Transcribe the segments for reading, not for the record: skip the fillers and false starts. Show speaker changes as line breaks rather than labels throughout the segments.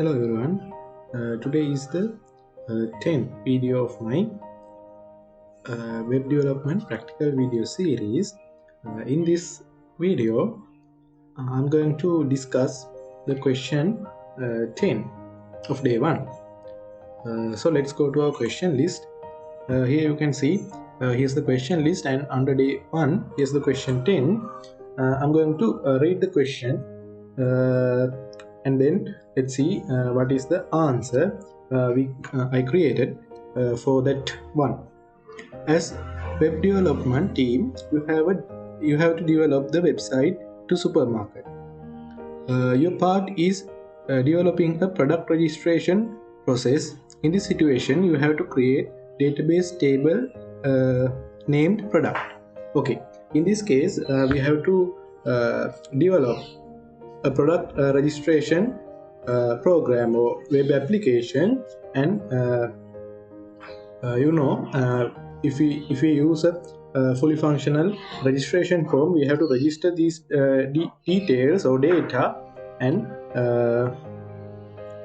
Hello everyone. Today is the 10th video of my web development practical video series. In this video, I'm going to discuss the question 10 of day 1. So let's go to our question list. Here you can see here's the question list, and under day 1 here's the question 10. I'm going to read the question and then let's see what is the answer I created for that one. As web development team, you have to develop the website to supermarket. Your part is developing a product registration process. In this situation, you have to create database table named product. Okay, in this case, we have to develop a product registration program or web application, and if we use a fully functional registration form, we have to register these details or data, and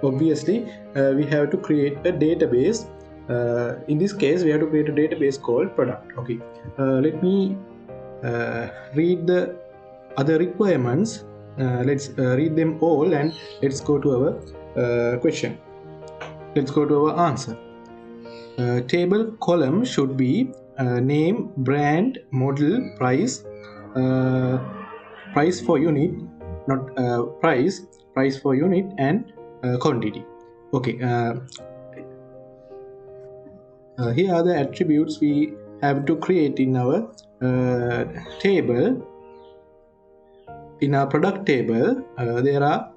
obviously we have to create a database. In this case, we have to create a database called product. Okay, let me read the other requirements. Let's read them all, and let's go to our question. Let's go to our answer. Table column should be name, brand, model, price, price for unit, not price for unit, and quantity. Okay, here are the attributes we have to create in our table. In our product table, there are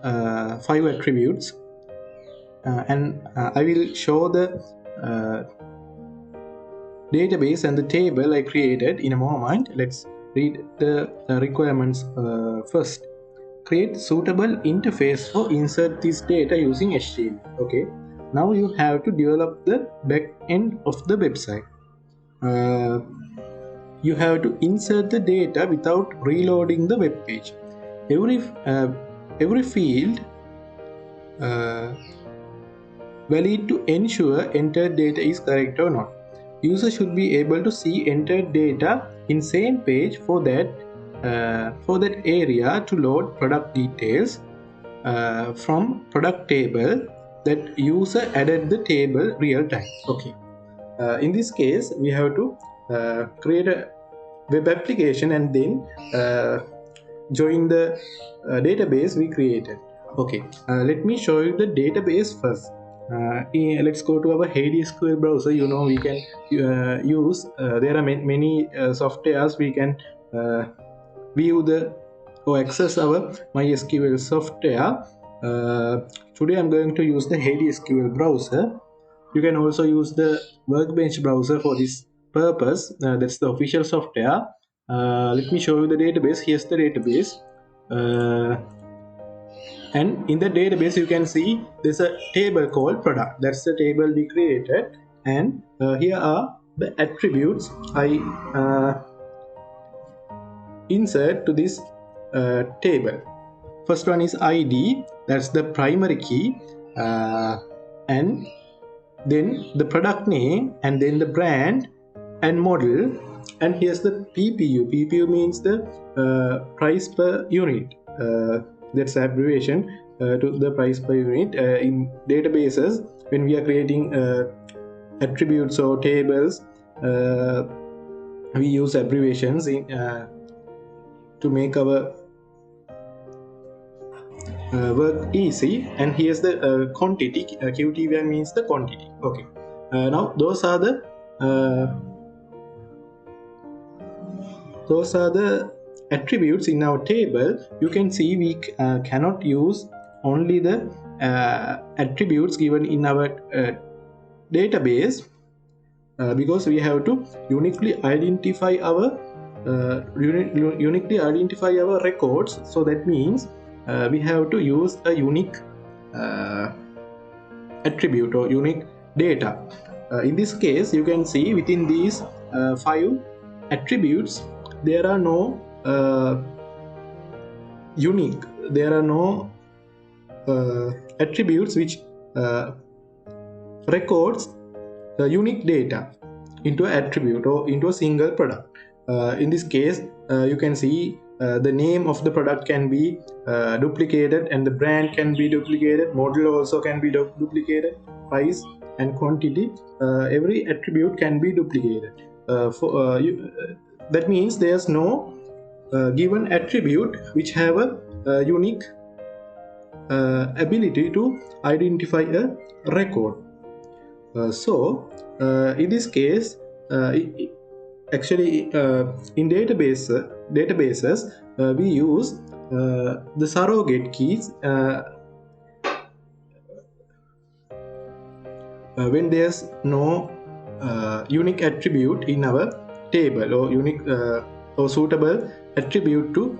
5 attributes, and I will show the database and the table I created in a moment. Let's read the requirements first. Create suitable interface for insert this data using HTML. Okay, now you have to develop the back end of the website. You have to insert the data without reloading the web page. Every field valid to ensure entered data is correct or not. User should be able to see entered data in same page for that area to load product details from product table that user added the table real time. Okay, in this case, we have to create a web application and then join the database we created. Okay, let me show you the database first. Let's go to our SQL browser. We can use there are many softwares we can view or access our MySQL software. Today I'm going to use the SQL browser. You can also use the Workbench browser for this purpose. That's the official software. Let me show you the database. Here's the database, and in the database you can see there's a table called product. That's the table we created, and here are the attributes I insert to this table. First one is ID. That's the primary key, and then the product name, and then the brand and model, and here's the PPU means the price per unit. That's the abbreviation to the price per unit. In databases, when we are creating attributes or tables, we use abbreviations to make our work easy. And here's the quantity. QTV means the quantity. Okay, now those are the attributes in our table. You can see we cannot use only the attributes given in our database because we have to uniquely identify our records. So that means we have to use a unique attribute or unique data. In this case, you can see within these 5 attributes there are no unique. There are no attributes which records unique data into an attribute or into a single product. In this case, you can see the name of the product can be duplicated, and the brand can be duplicated, model also can be duplicated, price and quantity, every attribute can be duplicated. That means there's no given attribute which have a unique ability to identify a record. In this case, actually in databases we use the surrogate keys when there's no unique attribute in our table, or unique or suitable attribute to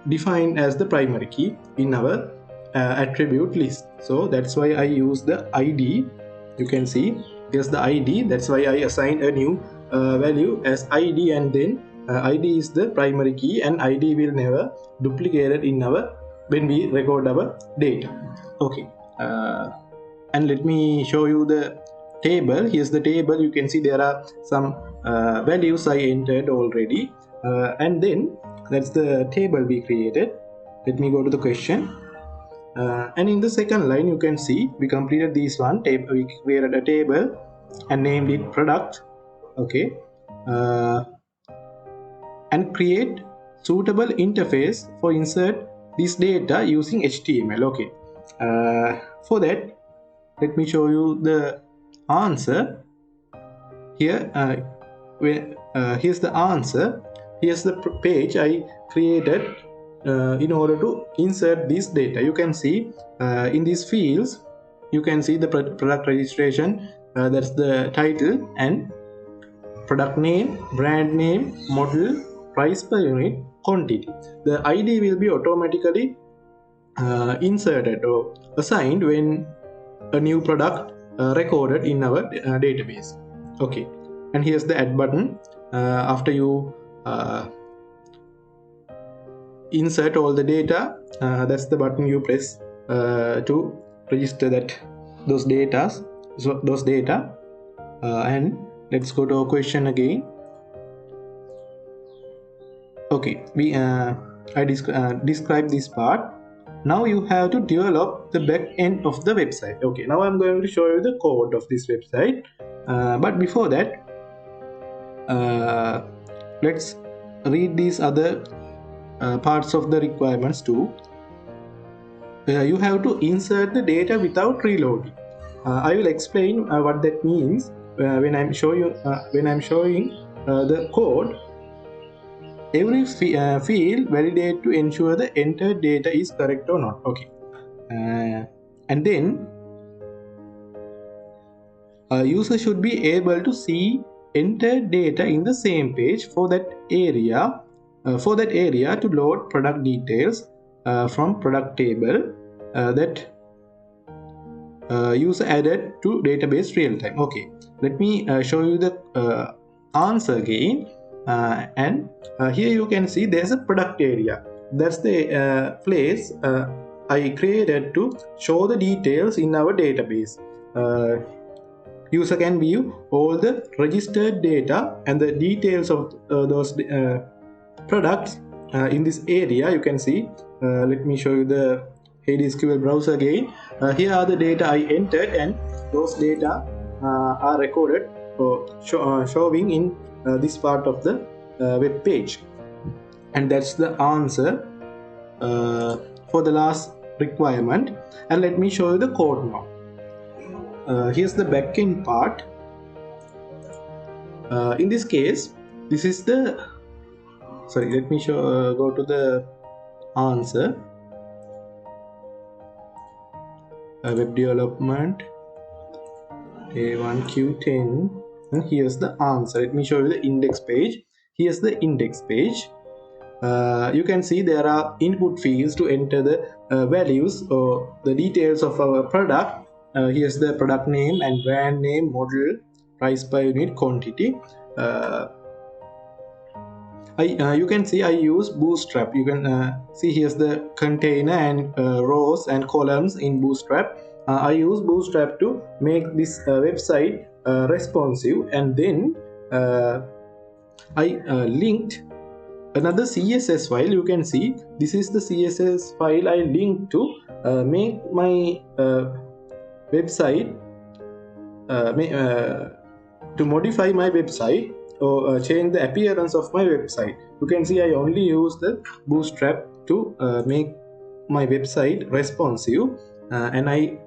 define as the primary key in our attribute list. So that's why I use the ID. You can see here's the ID. That's why I assign a new value as ID, and then ID is the primary key, and ID will never duplicate it in our when we record our data. Okay, and let me show you the table. Here's the table. You can see there are some values I entered already, and then that's the table we created. Let me go to the question. And in the second line, you can see we completed this one table. We created a table and named it product. Okay, and create suitable interface for insert this data using HTML. Okay, for that, let me show you the answer here. Here's the answer. Here's the page I created in order to insert this data. You can see in these fields, you can see the product registration, that's the title, and product name, brand name, model, price per unit, quantity. The ID will be automatically inserted or assigned when a new product recorded in our database. Okay, and here's the add button. After you insert all the data, that's the button you press to register those data. And let's go to our question again. Okay, I describe this part. Now you have to develop the back end of the website. Okay, now I'm going to show you the code of this website, but before that, let's read these other parts of the requirements too. You have to insert the data without reloading. I will explain what that means when I'm showing the code. Every field validate to ensure the entered data is correct or not. Okay, and then a user should be able to see entered data in the same page for that area. To load product details from product table that user added to database real time. Okay, let me show you the answer again. And here you can see there's a product area. That's the place I created to show the details in our database. User can view all the registered data and the details of those products in this area. You can see, let me show you the HSQL browser again. Here are the data I entered, and those data are recorded or showing in this part of the web page. And that's the answer for the last requirement. And let me show you the code now. Here's the backend part. In this case, this is the let me go to the answer. Web development A1Q10, and here's the answer. Let me show you the index page. Here's the index page. You can see there are input fields to enter the values or the details of our product. Here's the product name and brand name, model, price per unit, quantity. You can see I use Bootstrap. You can see here's the container and rows and columns in Bootstrap. I use Bootstrap to make this website responsive, and then I linked another CSS file. You can see this is the CSS file I linked to make my website to modify my website or change the appearance of my website. You can see I only use the Bootstrap to make my website responsive, and I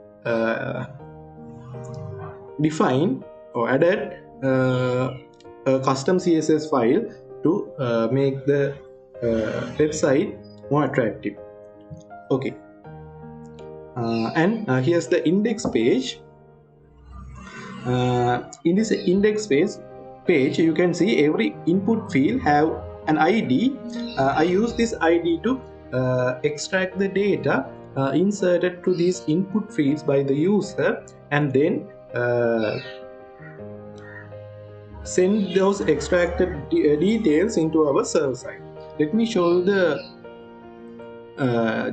define or added a custom CSS file to make the website more attractive. Okay, and here's the index page. In this index page, you can see every input field have an ID. I use this ID to extract the data inserted to these input fields by the user, and then send those extracted details into our server side. Let me show you the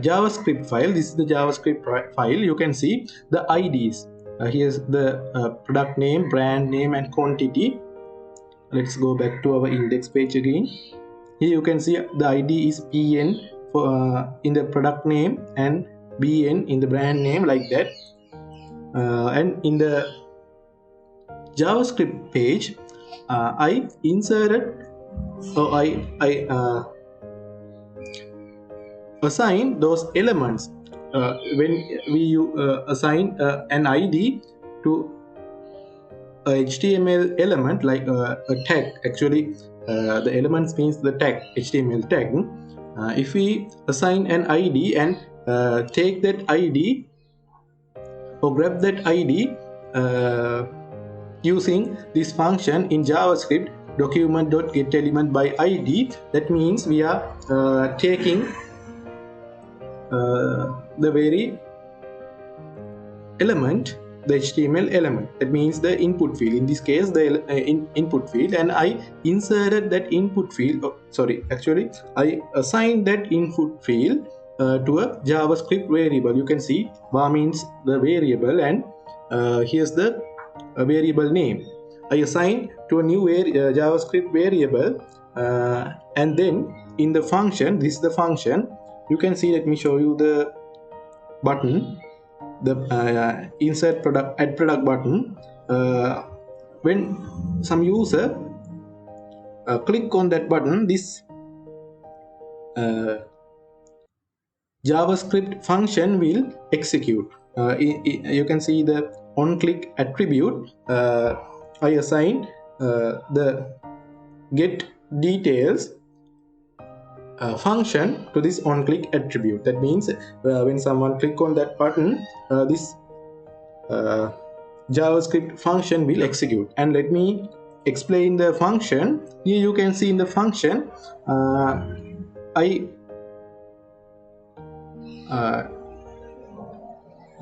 JavaScript file. This is the JavaScript file. You can see the IDs. Here's the product name, brand name, and quantity. Let's go back to our index page again. Here you can see the ID is PN for in the product name and BN in the brand name, like that. And in the JavaScript page, I inserted, so I assign those elements. When we assign an ID to a HTML element, like a tag, actually the elements means the tag, HTML tag. If we assign an ID and take that ID or grab that ID using this function in JavaScript, document.getElementById, that means we are taking the very element, the HTML element, that means the input field, in this case the input field, and I inserted that input field, I assigned that input field to a JavaScript variable. You can see var means the variable, and here's the variable name. I assigned to a new JavaScript variable, and then in the function, this is the function. You can see, let me show you the button, the insert product, add product button. When some user click on that button, this JavaScript function will execute. You can see the on-click attribute. I assign the get details function to this on-click attribute. That means when someone click on that button, this JavaScript function will execute. And let me explain the function. Here you can see in the function,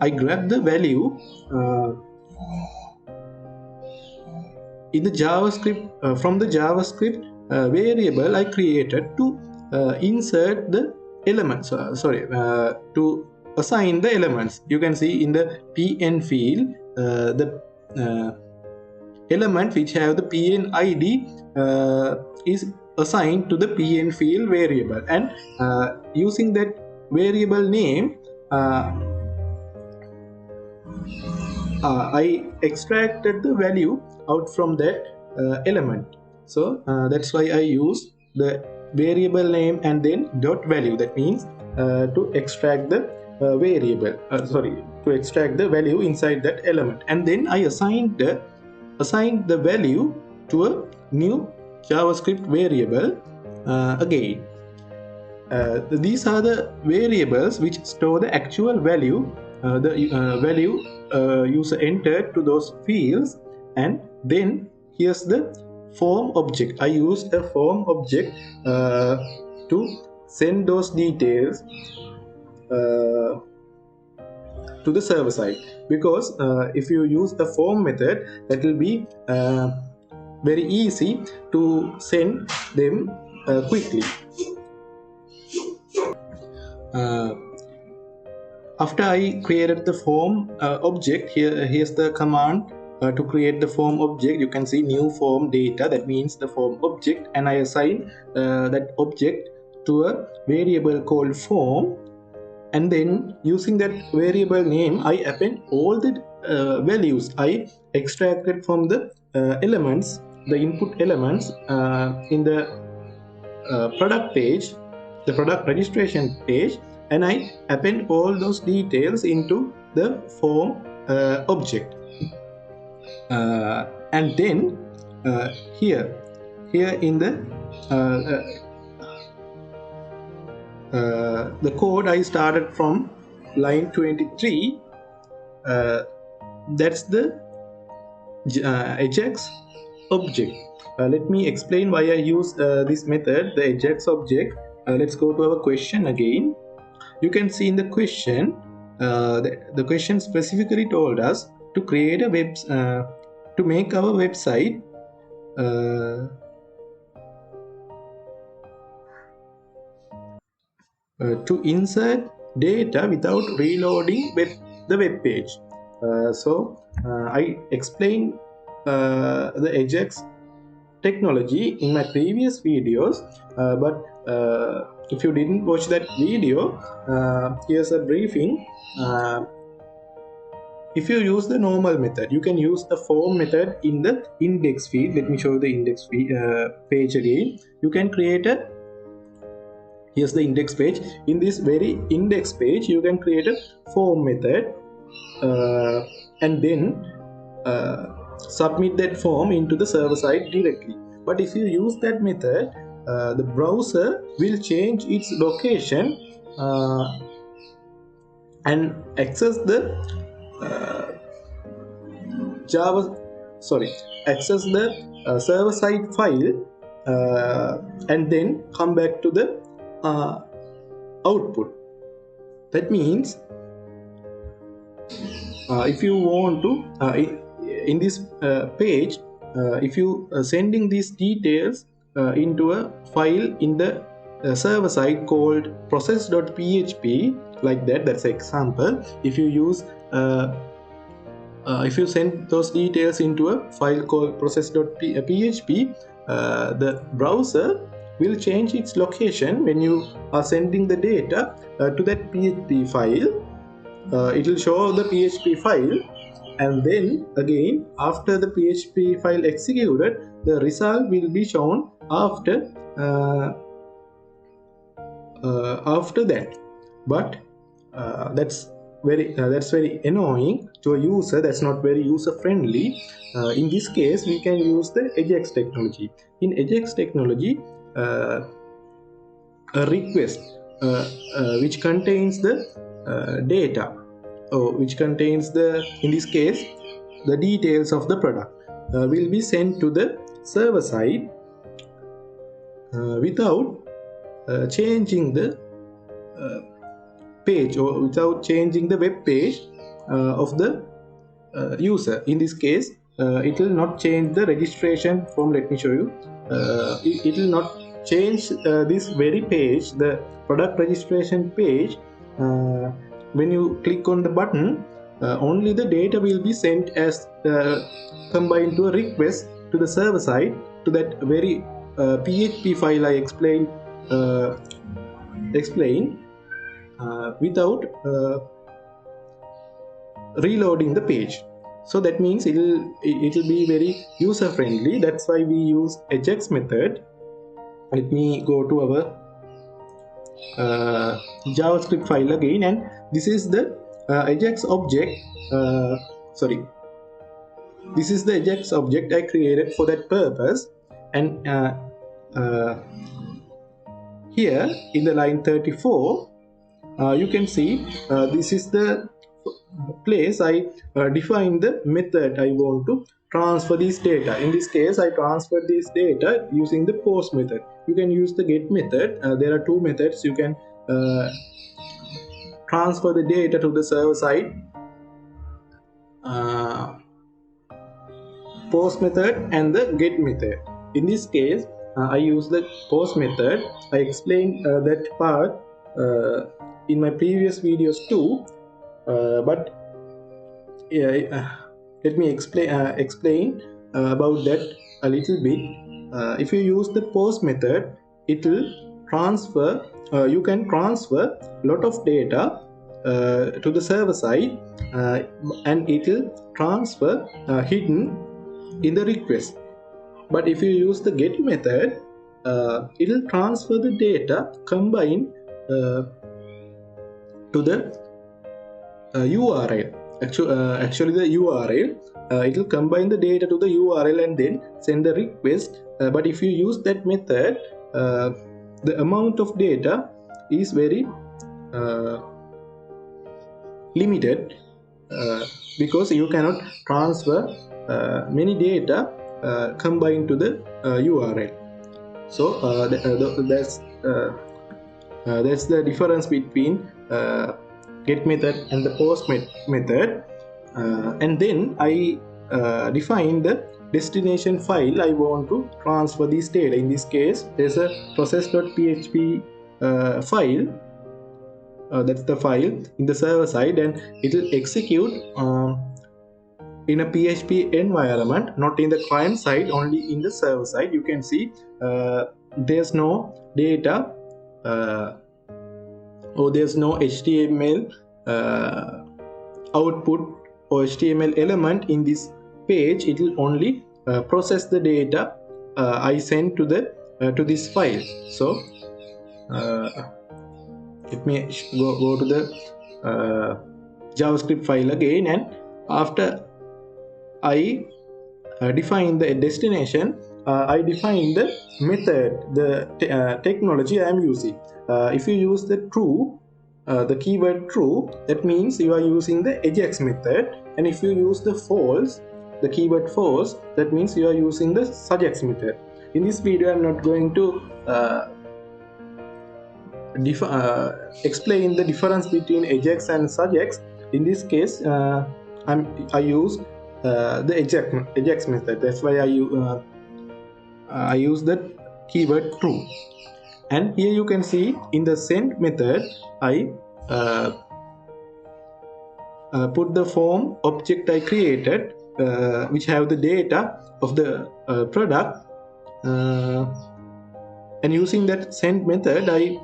I grab the value in the JavaScript from the JavaScript variable I created to insert the elements, to assign the elements. You can see in the PN field, the element which have the PN ID is assigned to the PN field variable, and using that variable name, I extracted the value out from that element. So that's why I use the variable name and then dot value. That means to extract the to extract the value inside that element, and then I assigned the value to a new JavaScript variable again. These are the variables which store the actual value, value user entered to those fields. And then here's the form object. I used a form object to send those details to the server side, because if you use a form method, that will be very easy to send them quickly. After I created the form object, here's the command to create the form object. You can see new form data, that means the form object, and I assign that object to a variable called form, and then using that variable name I append all the values I extracted from the elements, the input elements in the product page, the product registration page, and I append all those details into the form object. And then here in the code I started from line 23. That's the Ajax object. Let me explain why I use this method, the Ajax object. Let's go to our question again. You can see in the question, the question specifically told us to create a to make our website to insert data without reloading the web page. So I explained the Ajax technology in my previous videos, but if you didn't watch that video, here's a briefing. If you use the normal method, you can use the form method in the index field. Let me show you the index page again. You can create here's the index page. In this very index page, you can create a form method and then submit that form into the server side directly. But if you use that method, the browser will change its location and access the access the server side file and then come back to the output. That means if you want to in this page, if you sending these details into a file in the server side called process.php, like that's an example. If you use if you send those details into a file called process.php, the browser will change its location when you are sending the data to that PHP file. It will show the PHP file, and then again after the PHP file executed, the result will be shown after that. But that's very annoying to a user. That's not very user friendly. In this case, we can use the Ajax technology. In Ajax technology, a request which contains the data, or which contains in this case the details of the product, will be sent to the server side without changing the page, or without changing the web page of the user. In this case, it will not change the registration form. Let me show you. It will not change this very page, the product registration page. When you click on the button, only the data will be sent as combined to a request to the server side, to that very PHP file I explained without reloading the page. So that means it will be very user friendly. That's why we use Ajax method. Let me go to our JavaScript file again, and this is the Ajax object. This is the Ajax object I created for that purpose. And here in the line 34, you can see this is the place I define the method I want to transfer this data. In this case, I transfer this data using the post method. You can use the get method. There are two methods you can transfer the data to the server side: post method and the get method. In this case, I use the post method. I explained that part in my previous videos too, but let me explain about that a little bit. If you use the post method, it will transfer. You can transfer a lot of data to the server side, and it will transfer hidden in the request. But if you use the get method, it will transfer the data combined to the URL. Actually, the URL, it will combine the data to the URL and then send the request. But if you use that method, the amount of data is very limited, because you cannot transfer many data combined to the URL. So that's the difference between get method and the post method. And then I define the destination file I want to transfer this data. In this case, there's a process.php file. That's the file in the server side, and it will execute in a PHP environment, not in the client side, only in the server side. You can see there's no data or there's no HTML output or HTML element in this page. It will only process the data I send to this file. So let me go to the JavaScript file again, and after I define the destination, I define the method, the technology I am using. If you use the true, the keyword true, that means you are using the AJAX method. And if you use the false, the keyword false, that means you are using the SAJAX method. In this video, I am not going to explain the difference between AJAX and SAJAX. In this case, I use the AJAX method. That's why I use the keyword true. And here you can see in the send method, I put the form object I created, which have the data of the product, and using that send method, I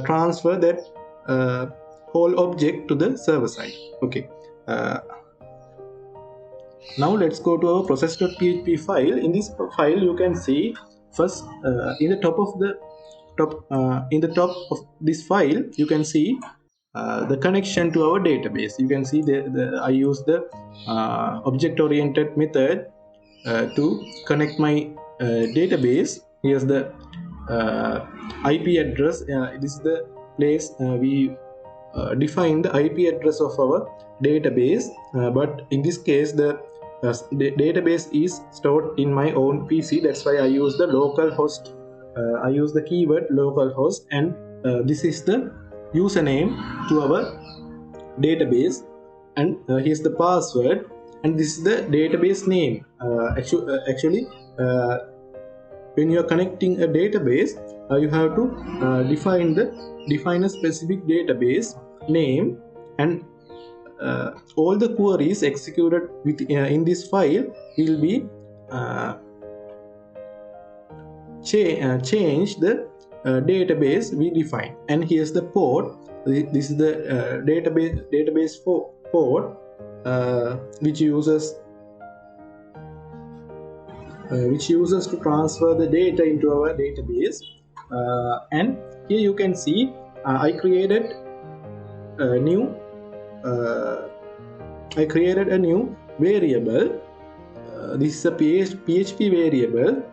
transfer that whole object to the server side. Okay. Now let's go to our process.php file. In this file, you can see first in the top of this file, you can see the connection to our database. You can see I use the object-oriented method to connect my database. Here's the IP address. This is the place we define the IP address of our database. But in this case, the database is stored in my own PC. That's why I use the local host. I use the keyword localhost, and this is the username to our database, and here's the password, and this is the database name. Actually, when you are connecting a database, you have to define a specific database name, and all the queries executed in this file will be change the database we define. And here's the port. This is the database port which uses to transfer the data into our database. And here you can see I created a new variable. This is a PHP variable.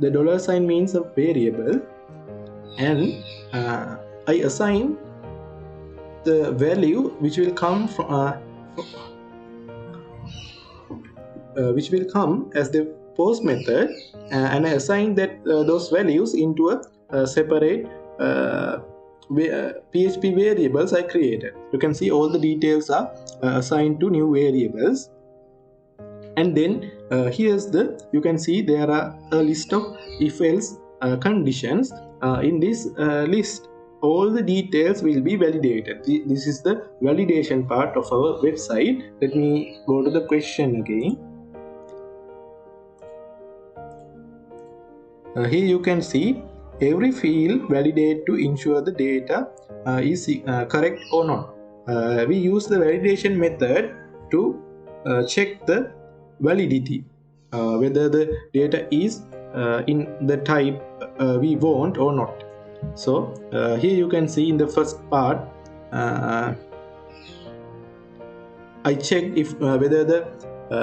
The $sign means a variable, and I assign the value which will come from which will come as the post method, and I assign that those values into a separate PHP variables I created. You can see all the details are assigned to new variables, and then you can see there are a list of if-else conditions. In this list, all the details will be validated. This is the validation part of our website. Let me go to the question again. Here you can see every field validate to ensure the data is correct or not. We use the validation method to check the validity, whether the data is in the type we want or not. So here you can see in the first part, I checked if whether the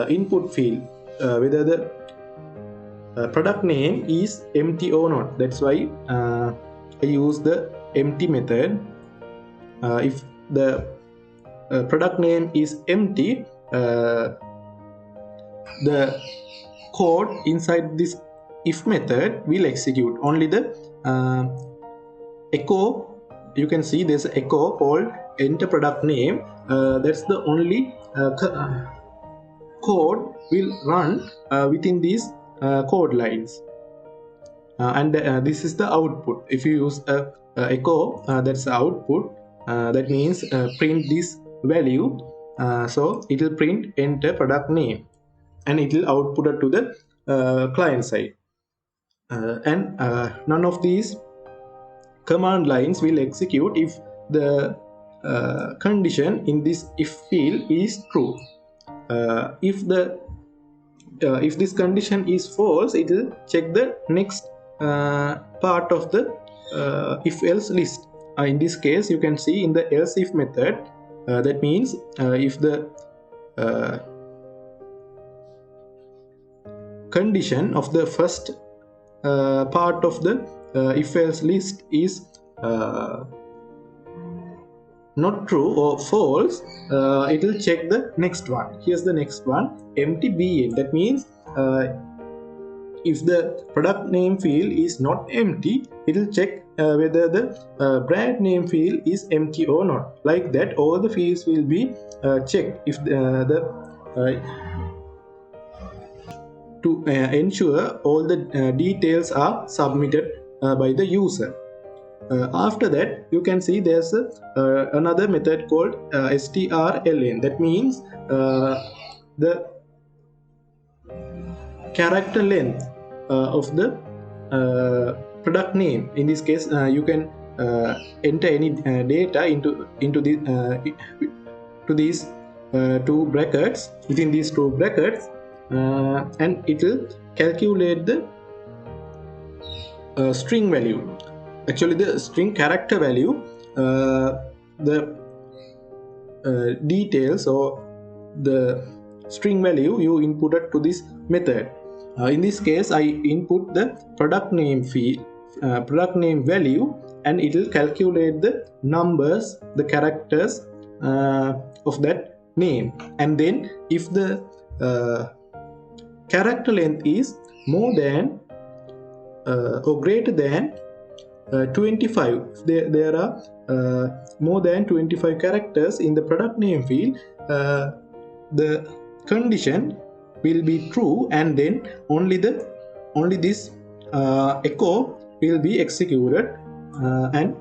input field, whether the product name is empty or not. That's why I use the empty method. If the product name is empty, the code inside this if method will execute. Only the echo, you can see there's an echo called enter product name. That's the only code will run within these code lines, and this is the output. If you use echo, that's the output. That means print this value. So it will print enter product name, and it will output it to the client side. And none of these command lines will execute if the condition in this if field is true. If this condition is false, it will check the next part of the if else list. In this case, you can see in the else if method, that means if the condition of the first part of the if else list is not true or false, it will check the next one. Here's the next one, empty BEng. That means if the product name field is not empty, it will check whether the brand name field is empty or not. Like that, all the fields will be checked if to ensure all the details are submitted by the user. After that, you can see there's another method called strlen. That means the character length of the product name. In this case, you can enter any data into these two brackets. Within these two brackets, and it will calculate the string value. Actually, the string character value, the details or the string value you inputted to this method. In this case, I input the product name field, product name value, and it will calculate the numbers, the characters of that name. And then if the character length is more than or greater than 25, there are more than 25 characters in the product name field, the condition will be true, and then only this echo will be executed, and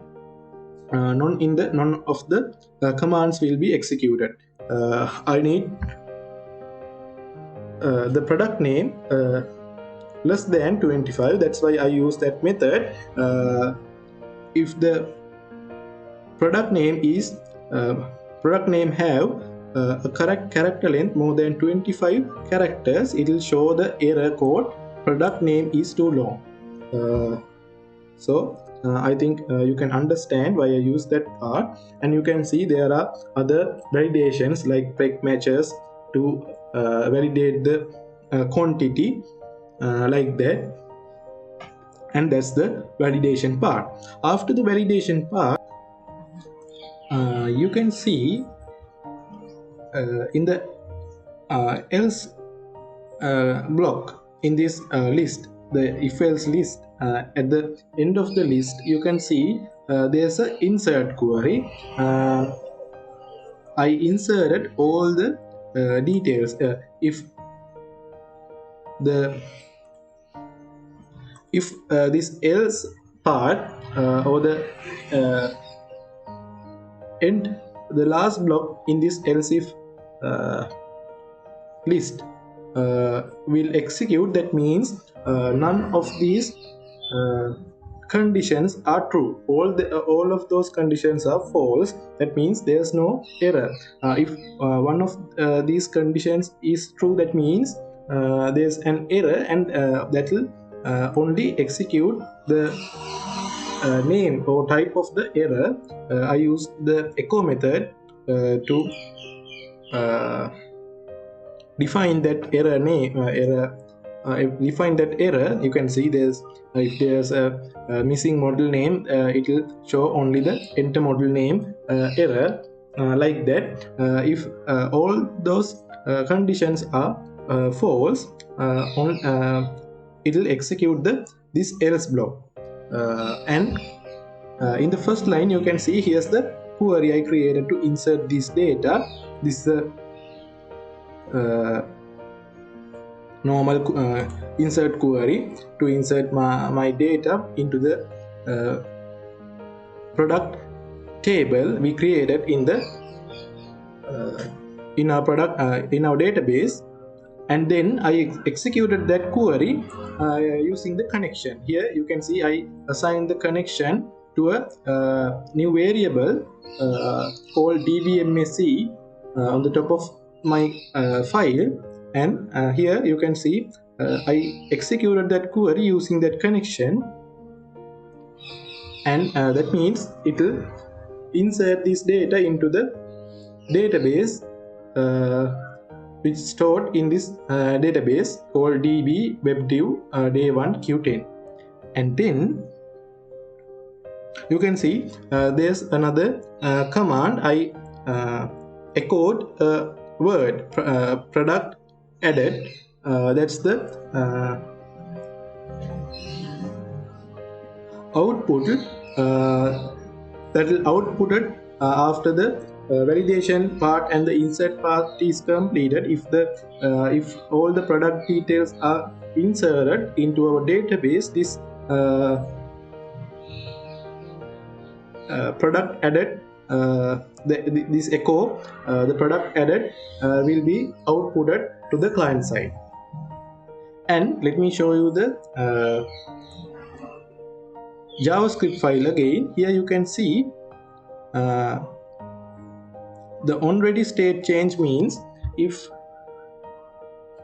none of the commands will be executed. I need the product name less than 25. That's why I use that method. If the product name have a correct character length more than 25 characters, it will show the error code product name is too long. So I think you can understand why I use that part. And you can see there are other validations like peg matches to validate the quantity, like that. And that's the validation part. After the validation part, you can see in the else block in this list, the if else list, at the end of the list you can see there's an insert query. I inserted all the details. If if this else part or the end, the last block in this else if list will execute, that means none of these conditions are true. All of those conditions are false. That means there's no error. If one of these conditions is true, that means there's an error, and that will only execute the name or type of the error. I use the echo method to define that error name. Define that error. You can see there's if there's a missing model name, it will show only the enter model name error, like that. If all those conditions are false, it will execute this else block. And in the first line, you can see here's the query I created to insert this data. This normal insert query to insert my data into the product table we created in the in our database, and then I executed that query using the connection. Here you can see I assigned the connection to a new variable called DBMS on the top of my file, and here you can see I executed that query using that connection, and that means it will insert this data into the database which is stored in this database called db webdiv day1 q10. And then you can see there's another command. I echoed a word product added. That's the output that will output after the validation part and the insert part is completed. If all the product details are inserted into our database, this product added, this echo, the product added will be outputted to the client side. And let me show you the JavaScript file again. Here you can see the onReady state change means if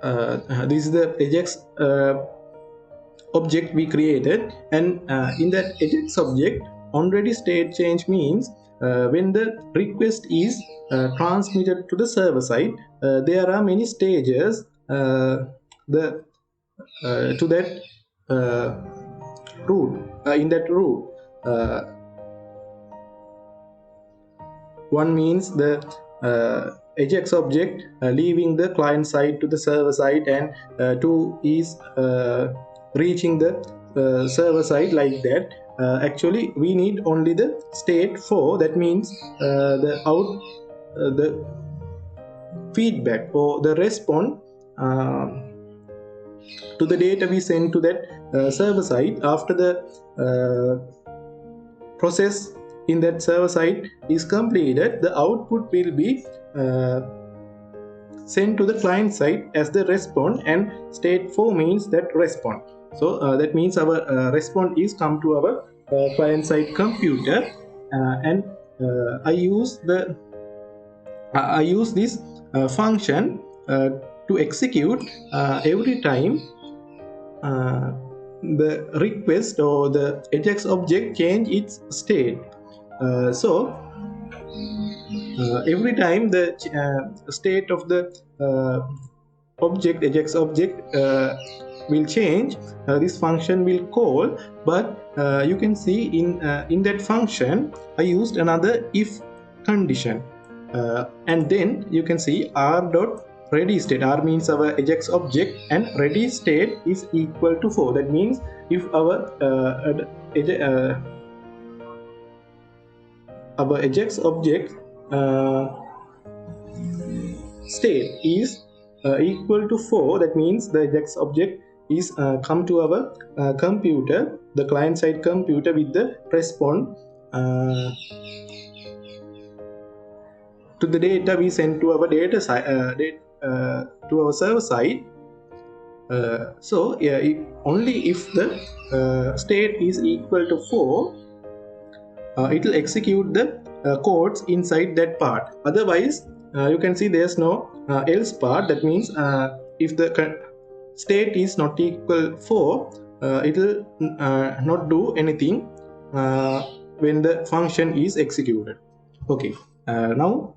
this is the Ajax object we created, and in that Ajax object, onReady state change means when the request is transmitted to the server side, there are many stages to that route. In that route, one means the Ajax object leaving the client side to the server side, and two is reaching the server side, like that. Actually we need only the state 4, that means the feedback or the response to the data we send to that server side. After the process in that server side is completed, the output will be sent to the client side as the response, and state 4 means that response. So that means our response is come to our client side computer, and I use this function to execute every time the request or the Ajax object change its state. So every time the state of the object, Ajax object, will change, this function will call. But you can see in that function I used another if condition, and then you can see r.ready state. R means our Ajax object, and ready state is equal to 4. That means if our Ajax object state is equal to 4, that means the Ajax object is come to our computer, the client side computer, with the response to the data we send to our data side, to our server side. So only if the state is equal to 4, it will execute the codes inside that part. Otherwise, you can see there's no else part. That means if the state is not equal 4, it will not do anything when the function is executed. Okay, now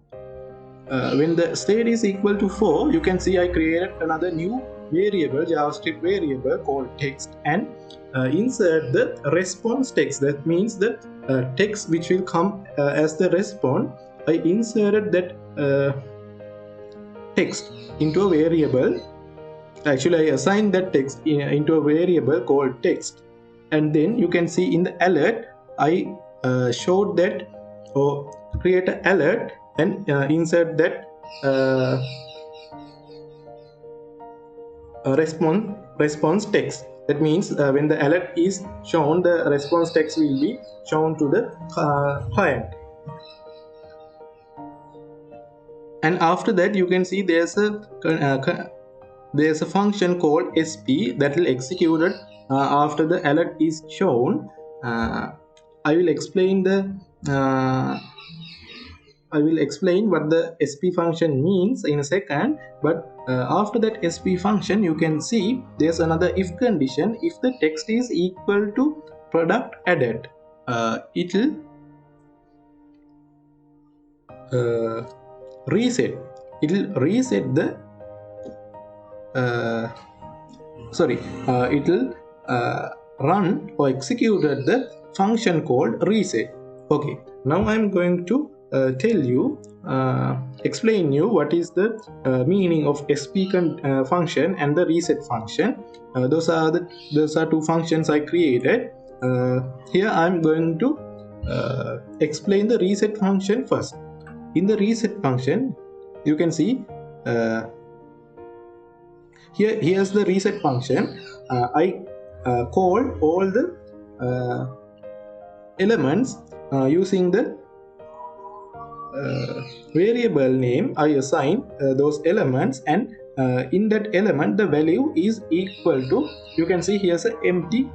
when the state is equal to 4, you can see I created another new variable, JavaScript variable called text, and insert the response text. That means the text which will come as the response. I inserted that text into a variable. Actually, I assigned that text into a variable called text, and then you can see in the alert I showed that, or create an alert and insert that response text. That means when the alert is shown, the response text will be shown to the client. And after that, you can see there's a function called sp that will execute it after the alert is shown. I will explain what the sp function means in a second, but after that sp function, you can see there's another if condition. If the text is equal to product added, it will reset the it will run or execute the function called reset. Okay, now I'm going to explain you what is the meaning of sp function and the reset function. Those are two functions I created. Here I'm going to explain the reset function first. In the reset function, you can see here's the reset function. I called all the elements using the variable name. I assign those elements, and in that element the value is equal to, you can see here's an empty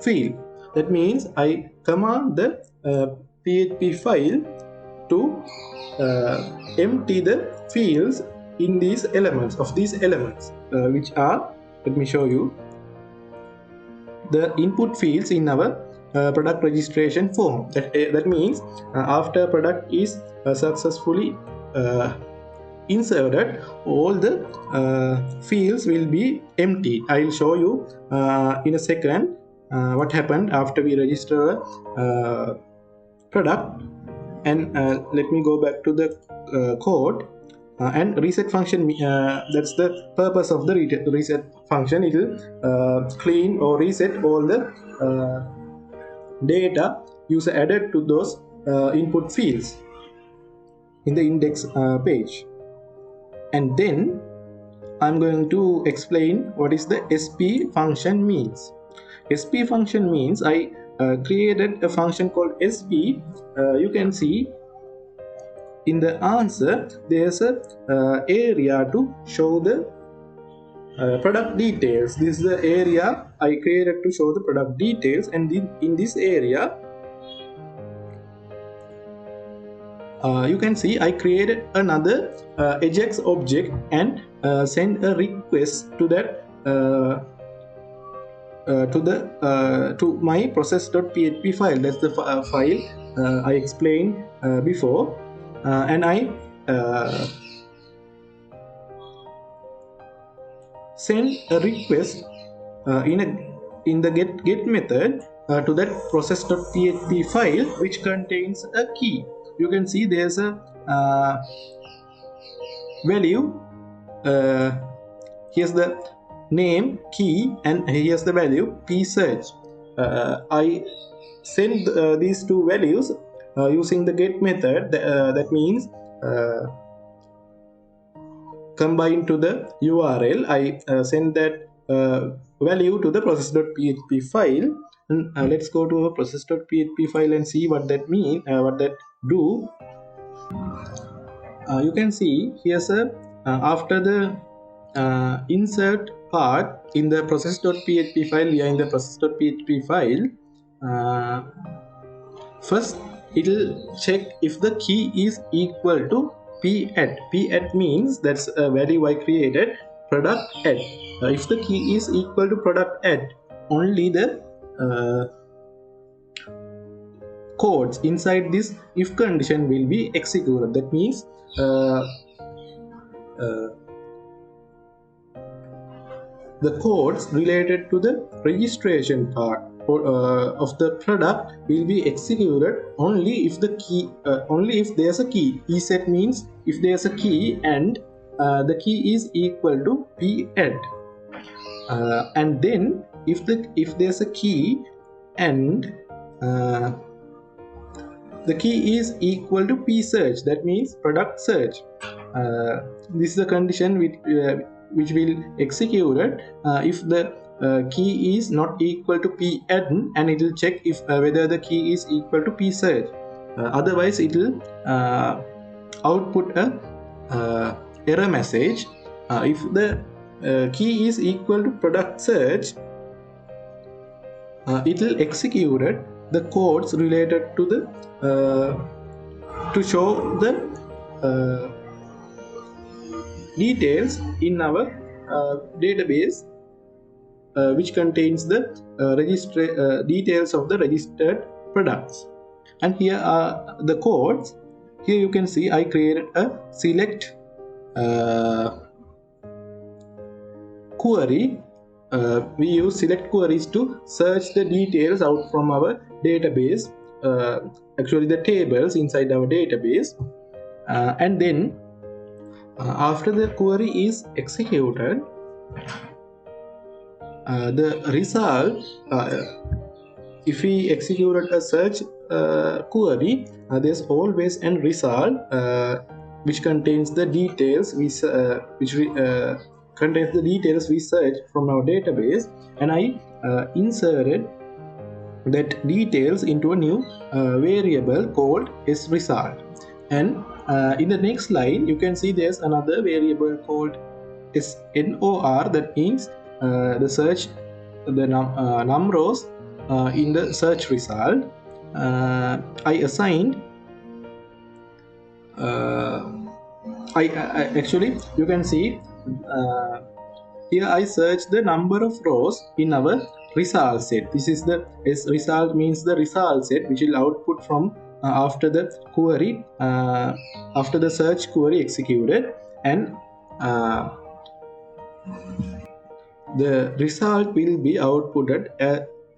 field. That means I command the PHP file to empty the fields in these elements, which are, let me show you, the input fields in our product registration form. That means after product is successfully inserted, all the fields will be empty. I will show you in a second what happened after we register a product. And let me go back to the code. And reset function, that's the purpose of the reset function. It will clean or reset all the data user added to those input fields in the index page. And then I'm going to explain what is the sp function means. Sp function means I created a function called sp. You can see in the answer there's a area to show the product details. This is the area I created to show the product details, and in this area you can see I created another Ajax object and send a request to that to my process.php file. That's the file I explained before, and I send a request in the get method to that process.php file, which contains a key. You can see there's a value. Here's the name, key, and here's the value, psearch. I send these two values using the get method. That means combined to the URL, I send that value to the process.php file. And let's go to a process.php file and see what that mean, what that do. You can see here's a after the insert part in the process.php file. We are in the process.php file. First it will check if the key is equal to p@. P@ means that's a value I created, product at. If the key is equal to product at, only the codes inside this if condition will be executed. That means the codes related to the registration part of the product will be executed only if the key, only if there's a key. ESET means if there's a key and the key is equal to p@. And then if there's a key and the key is equal to p_search, that means product search. This is the condition which will executed if the key is not equal to p@, and it will check if whether the key is equal to p_search. Otherwise it will output a error message. If the key is equal to product search, it will execute the codes related to the to show the details in our database which contains the details of the registered products. And here are the codes. Here you can see I created a select query. We use select queries to search the details out from our database, actually the tables inside our database, and then after the query is executed, the result, if we executed a search query, there's always an result which contains the details contains the details we searched from our database, and I inserted that details into a new variable called sResult. And in the next line you can see there's another variable called SNOR. That means the search, the numbers in the search result. I assigned actually you can see here I search the number of rows in our result set. This is the result, means the result set which will output from after the query, after the search query executed, and the result will be outputted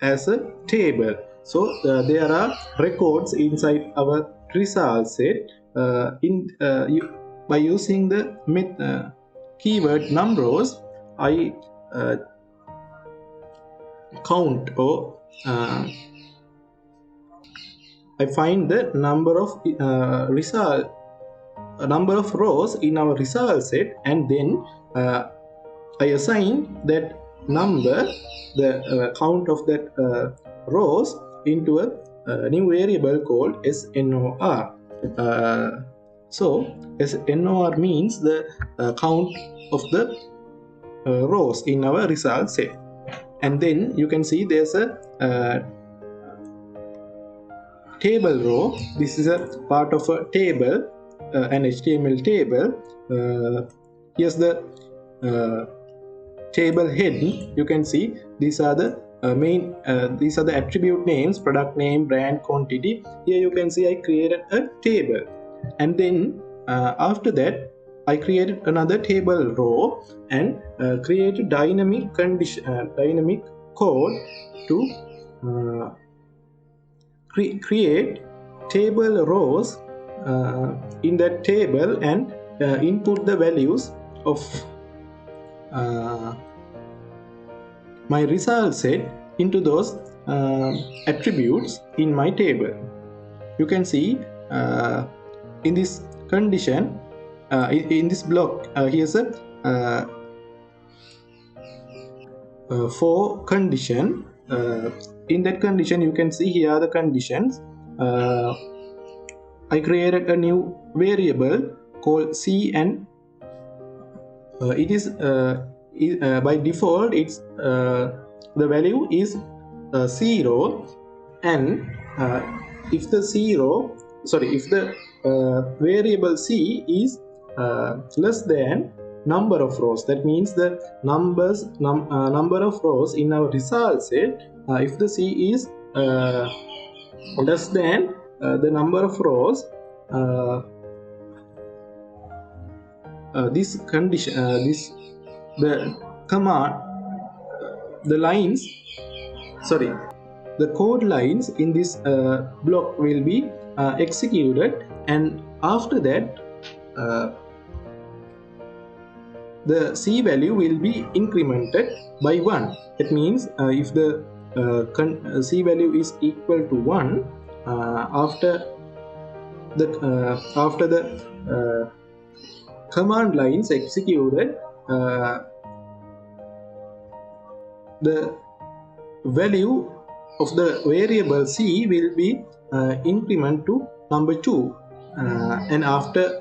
as a table. So there are records inside our result set. By using the keyword numbers, I count or I find the number of number of rows in our result set, and then I assign that number, the count of that rows, into a new variable called SNOR. So SNOR means the count of the rows in our result set. And then you can see there's a table row. This is a part of a table, an HTML table. Here's the table head. You can see these are the these are the attribute names: product name, brand, quantity. Here you can see I created a table, and then after that I created another table row and created dynamic dynamic code to create table rows in that table and input the values of my result set into those attributes in my table. You can see in this condition in this block, here's a for condition. In that condition, you can see here are the conditions. I created a new variable called C, and it is by default it's the value is 0, and if the variable C is less than number of rows, that means the number of rows in our result set, if the C is less than the number of rows, this condition, the command, the code lines in this block will be executed, and after that the C value will be incremented by 1. That means if the C value is equal to 1, after the command lines executed, the value of the variable C will be increment to number 2, and after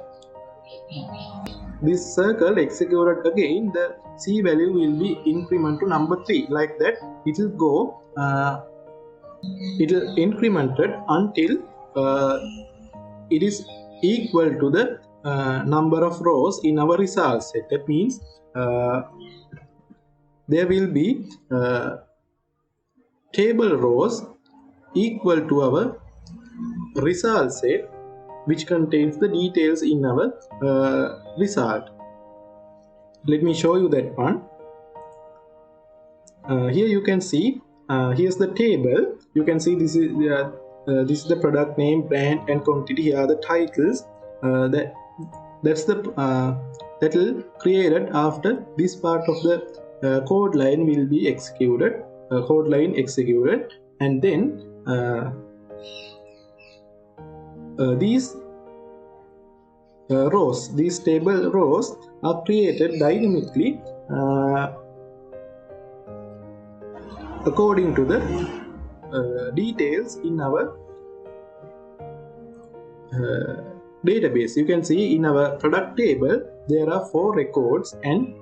this circle executed again, the C value will be increment to number 3. Like that, it will go, it will incremented until it is equal to the number of rows in our result set. That means there will be table rows equal to our result set, which contains the details in our result. Let me show you that one. Here you can see, here's the table. You can see this is the product name, brand, and quantity. Here are the titles. That's the that will created after this part of the code line will be executed. And then these rows, these table rows are created dynamically according to the details in our database. You can see in our product table there are 4 records, and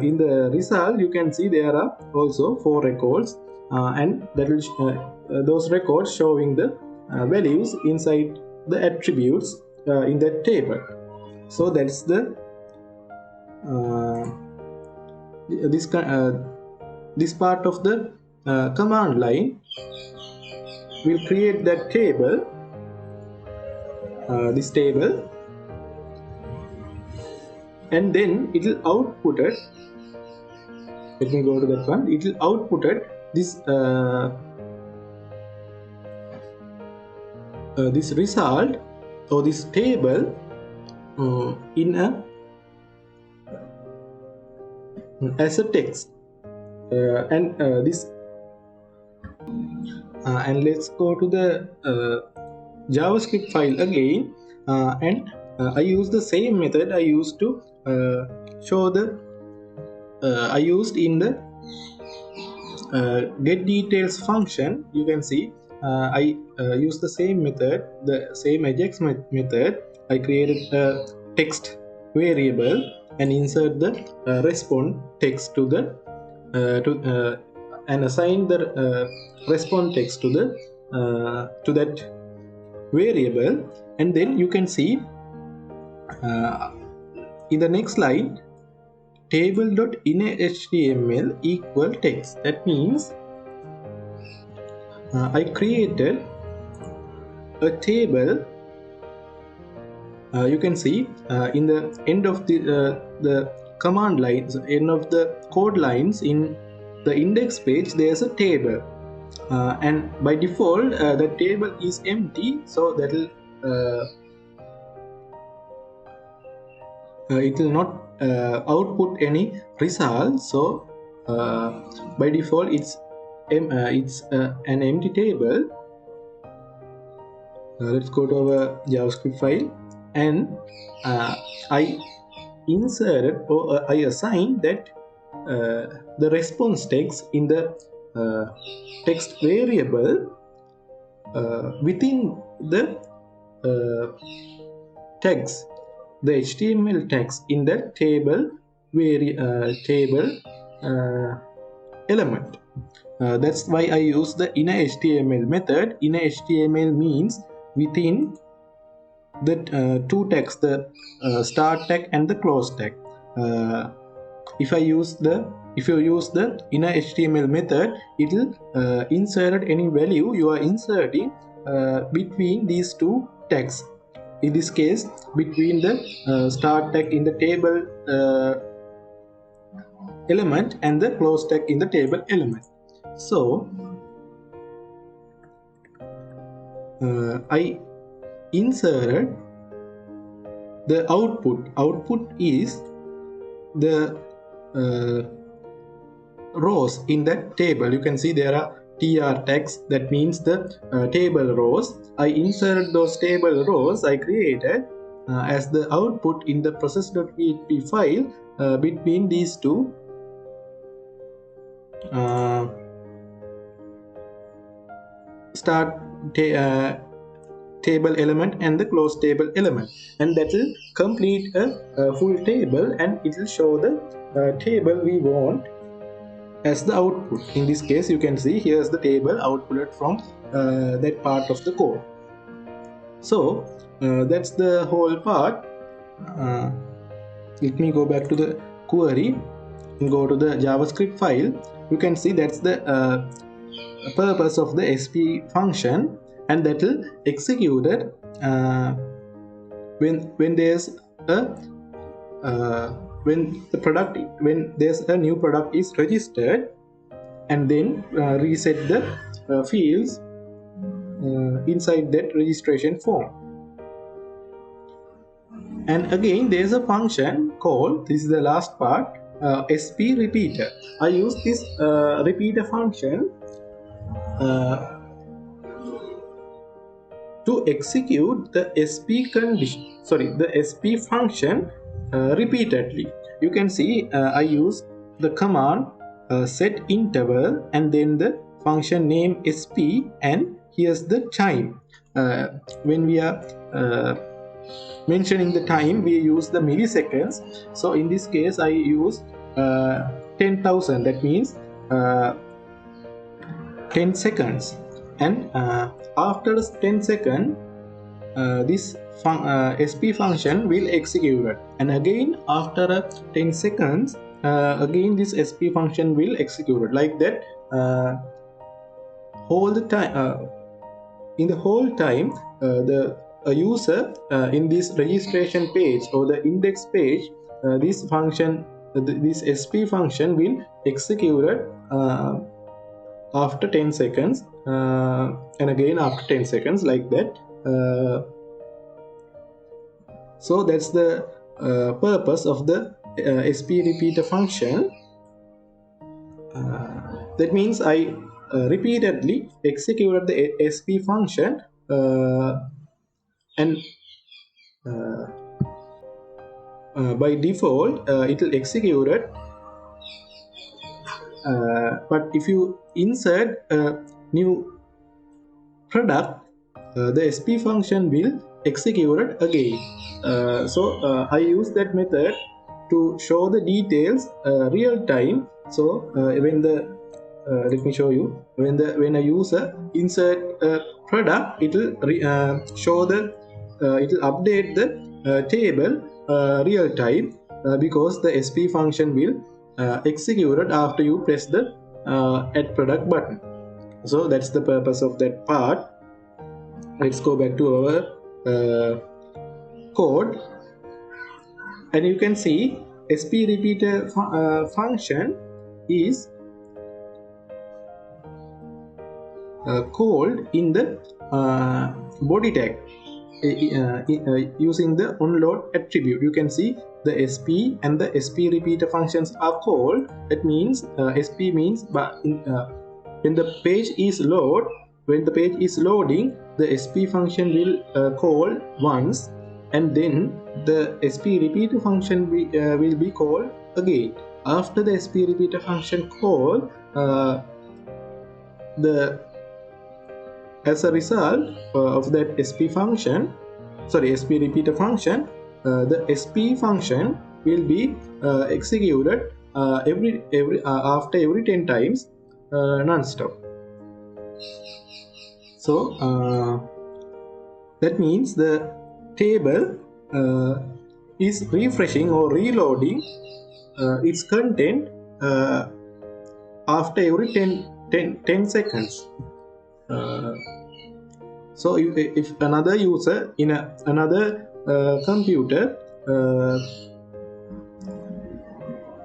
in the result you can see there are also 4 records, and that will those records showing the values inside the attributes in that table. So that's the this part of the command line will create that table, this table, and then it will output it. Let me go to that one. It will output it this this result or this table in a as a text, and this and let's go to the JavaScript file again, and I use the same method I used to show the I used in the get details function. You can see I use the same method, the same Ajax method. I created a text variable and insert the response text to the and assign the response text to the to that variable, and then you can see in the next line table.innerhtml equal text. That means I created a table. You can see in the end of the command lines, end of the code lines in the index page, there's a table, and by default the table is empty, so that will it will not output any result. So by default it's an empty table. Let's go to our JavaScript file. and I inserted or I assigned that the response text in the text variable within the tags, the HTML tags in the table element. That's why I use the inner HTML method. Inner HTML means within the two tags, the start tag and the close tag. If you use the inner HTML method, it will insert any value you are inserting between these two tags. In this case, between the start tag in the table element and the close tag in the table element. So I inserted the output. Output is the rows in that table. You can see there are tr tags, that means the table rows. I inserted those table rows I created as the output in the process.php file between these two start table element and the close table element, and that will complete a full table, and it will show the table we want as the output. In this case, you can see here's the table outputted from that part of the code. So that's the whole part. Let me go back to the query and go to the JavaScript file. You can see that's the purpose of the sp function, and that will executed when there's a when there's a new product is registered, and then reset the fields inside that registration form. And again, there's a function called, this is the last part, sp repeater. I use this repeater function to execute the sp function repeatedly. You can see I use the command set interval and then the function name sp, and here's the time. When we are mentioning the time, we use the milliseconds. So in this case, I use 10,000. That means 10 seconds. And after 10 seconds, this sp function will execute, and again after 10 seconds, again this sp function will execute, like that whole the time. In the whole time, the user in this registration page or the index page, this function, this sp function will execute after 10 seconds and again after 10 seconds, like that. So that's the purpose of the sp repeater function. That means I repeatedly executed the sp function, and by default it will execute it. But if you insert a new product, the sp function will execute it again. So I use that method to show the details real time. So when the let me show you, when a user insert a product, it will show the it will update the table real time, because the sp function will executed after you press the add product button. So that's the purpose of that part. Let's go back to our code, and you can see sp repeater function is called in the body tag using the onload attribute. You can see the sp and the sp repeater functions are called. That means sp means when the page is loading, the sp function will call once, and then the SP repeater function will be called again. After the SP repeater function call, as a result of that SP repeater function, the SP function will be executed after every 10 times non-stop. So that means the table is refreshing or reloading its content after every 10 seconds. So if another user in another computer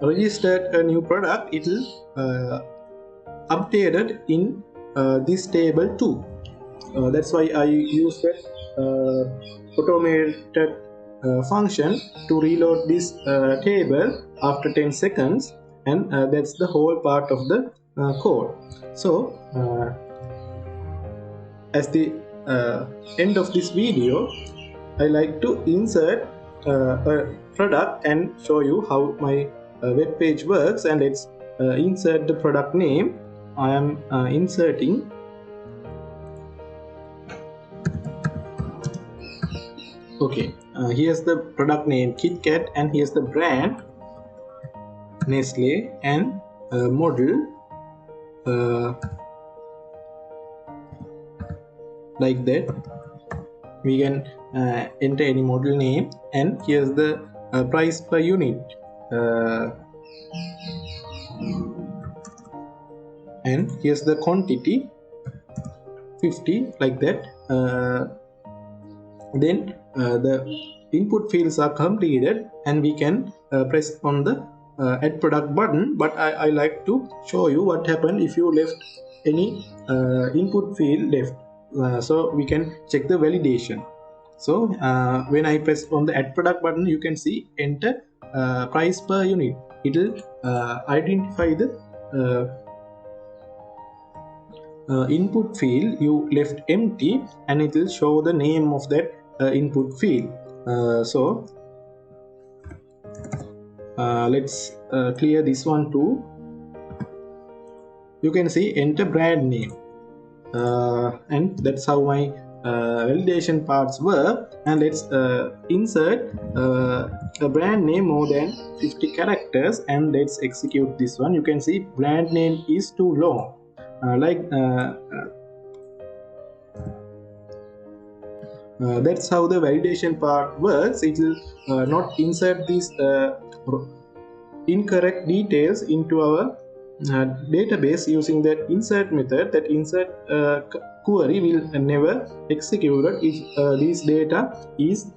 registered a new product, it will updated in this table too. That's why I use that automated function to reload this table after 10 seconds, and that's the whole part of the code. So as the end of this video, I like to insert a product and show you how my web page works. And let's insert the product name. I am inserting here's the product name KitKat, and here's the brand Nestle, and model like that. We can enter any model name, and here's the price per unit, and here's the quantity 50, like that. Then the input fields are completed, and we can press on the add product button. But I like to show you what happened if you left any input field left, so we can check the validation. So when I press on the add product button, you can see enter price per unit. It will identify the input field you left empty, and it will show the name of that input field. So let's clear this one too. You can see enter brand name, and that's how my validation parts work. And let's insert a brand name more than 50 characters, and let's execute this one. You can see brand name is too long. That's how the validation part works. It will not insert these incorrect details into our database using that insert method. That insert query will never execute if this data is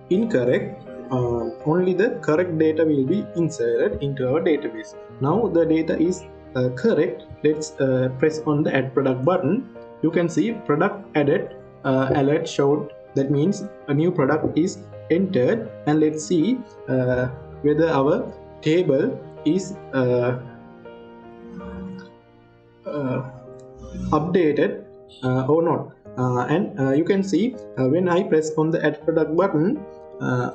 incorrect. Only the correct data will be inserted into our database. Now the data is correct. Let's press on the add product button. You can see product added alert showed. That means a new product is entered, and let's see whether our table is updated or not. And you can see when I press on the add product button,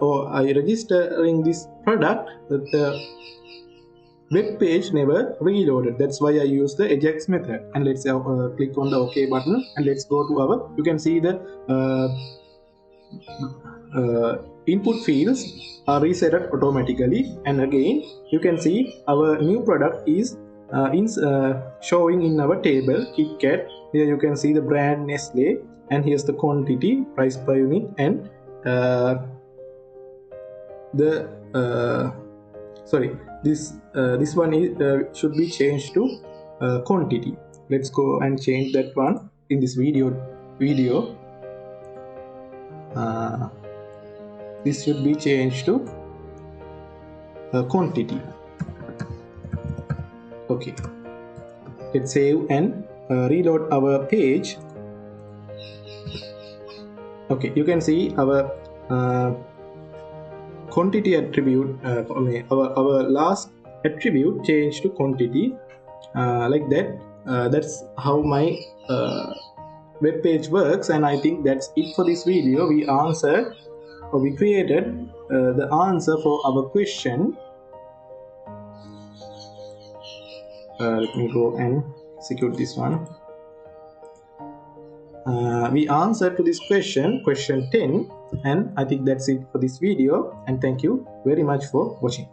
or I registering this product, the web page never reloaded. That's why I use the Ajax method. And let's click on the OK button, and let's go to our, you can see the input fields are reset automatically. And again you can see our new product is showing in our table KitKat. Here you can see the brand Nestle, and here's the quantity, price per unit, and this one is should be changed to quantity. Let's go and change that one in this video. This should be changed to quantity. Okay, let's save and reload our page. Okay, you can see our quantity attribute, our last attribute changed to quantity, like that. That's how my web page works, and I think that's it for this video. We created the answer for our question. Let me go and execute this one. We answered to this question 10, and I think that's it for this video, and thank you very much for watching.